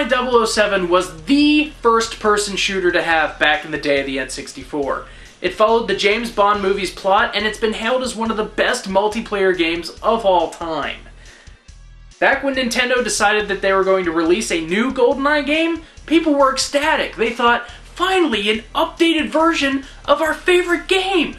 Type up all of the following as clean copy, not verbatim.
GoldenEye 007 was the first-person shooter to have back in the day of the N64. It followed the James Bond movie's plot, and it's been hailed as one of the best multiplayer games of all time. Back when Nintendo decided that they were going to release a new GoldenEye game, people were ecstatic. They thought, finally, an updated version of our favorite game!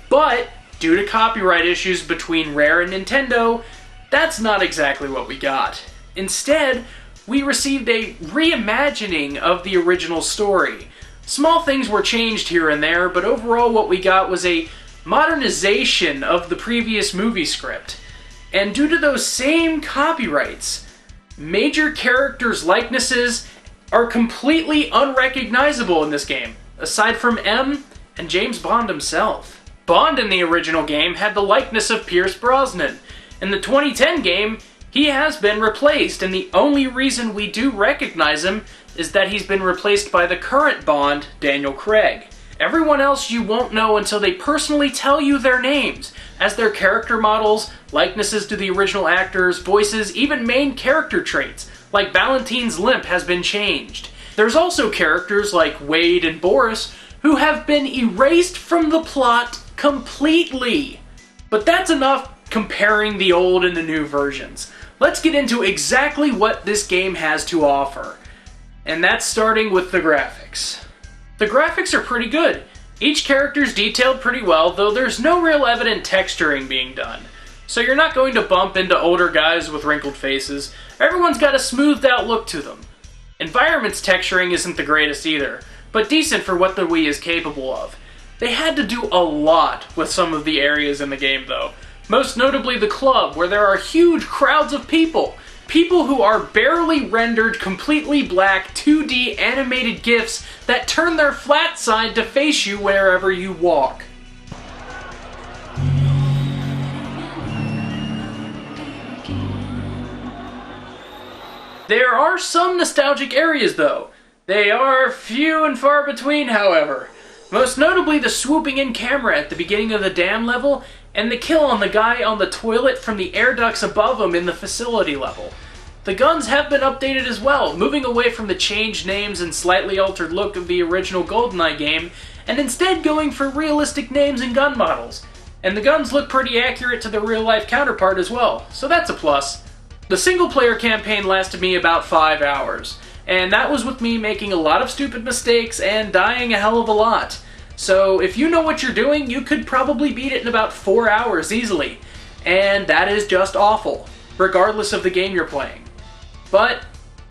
But, due to copyright issues between Rare and Nintendo, that's not exactly what we got. Instead, we received a reimagining of the original story. Small things were changed here and there, but overall what we got was a modernization of the previous movie script. And due to those same copyrights, major characters' likenesses are completely unrecognizable in this game, aside from M and James Bond himself. Bond in the original game had the likeness of Pierce Brosnan. In the 2010 game, he has been replaced, and the only reason we do recognize him is that he's been replaced by the current Bond, Daniel Craig. Everyone else you won't know until they personally tell you their names, as their character models, likenesses to the original actors, voices, even main character traits, like Valentine's limp has been changed. There's also characters like Wade and Boris, who have been erased from the plot completely. But that's enough comparing the old and the new versions. Let's get into exactly what this game has to offer. And that's starting with the graphics. The graphics are pretty good. Each character's detailed pretty well, though there's no real evident texturing being done. So you're not going to bump into older guys with wrinkled faces. Everyone's got a smoothed out look to them. Environments texturing isn't the greatest either, but decent for what the Wii is capable of. They had to do a lot with some of the areas in the game though. Most notably the club, where there are huge crowds of people. People who are barely rendered, completely black, 2D animated GIFs that turn their flat side to face you wherever you walk. There are some nostalgic areas though. They are few and far between, however. Most notably the swooping in camera at the beginning of the dam level, and the kill on the guy on the toilet from the air ducts above him in the facility level. The guns have been updated as well, moving away from the changed names and slightly altered look of the original GoldenEye game, and instead going for realistic names and gun models. And the guns look pretty accurate to their real-life counterpart as well, so that's a plus. The single-player campaign lasted me about 5 hours, and that was with me making a lot of stupid mistakes and dying a hell of a lot. So if you know what you're doing, you could probably beat it in about 4 hours easily. And that is just awful, regardless of the game you're playing. But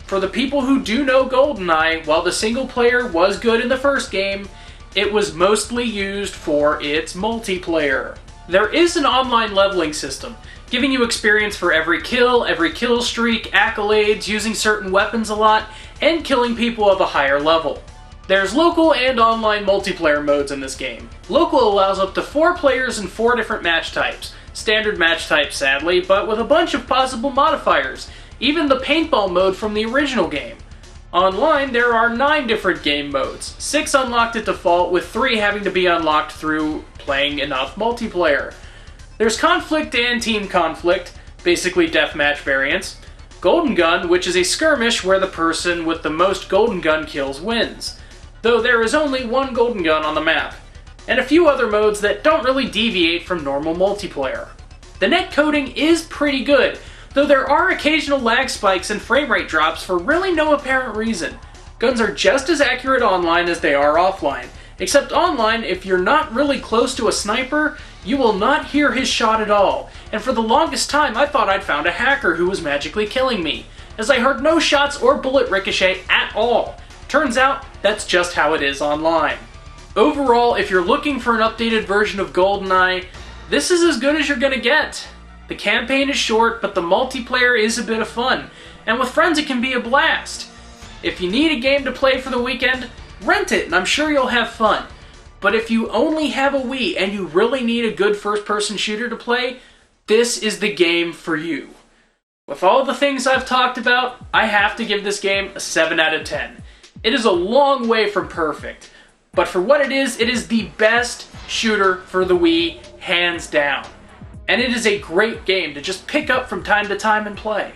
for the people who do know GoldenEye, while the single player was good in the first game, it was mostly used for its multiplayer. There is an online leveling system, giving you experience for every kill streak, accolades, using certain weapons a lot, and killing people of a higher level. There's local and online multiplayer modes in this game. Local allows up to 4 players in 4 different match types. Standard match type, sadly, but with a bunch of possible modifiers. Even the paintball mode from the original game. Online, there are 9 different game modes. 6 unlocked at default, with 3 having to be unlocked through playing enough multiplayer. There's Conflict and Team Conflict, basically deathmatch variants. Golden Gun, which is a skirmish where the person with the most Golden Gun kills wins. Though there is only 1 Golden Gun on the map, and a few other modes that don't really deviate from normal multiplayer. The netcoding is pretty good, though there are occasional lag spikes and frame rate drops for really no apparent reason. Guns are just as accurate online as they are offline, except online, if you're not really close to a sniper, you will not hear his shot at all, and for the longest time I thought I'd found a hacker who was magically killing me, as I heard no shots or bullet ricochet at all. Turns out, that's just how it is online. Overall, if you're looking for an updated version of GoldenEye, this is as good as you're gonna get. The campaign is short, but the multiplayer is a bit of fun, and with friends it can be a blast. If you need a game to play for the weekend, rent it and I'm sure you'll have fun. But if you only have a Wii and you really need a good first-person shooter to play, this is the game for you. With all the things I've talked about, I have to give this game a 7 out of 10. It is a long way from perfect, but for what it is the best shooter for the Wii, hands down. And it is a great game to just pick up from time to time and play.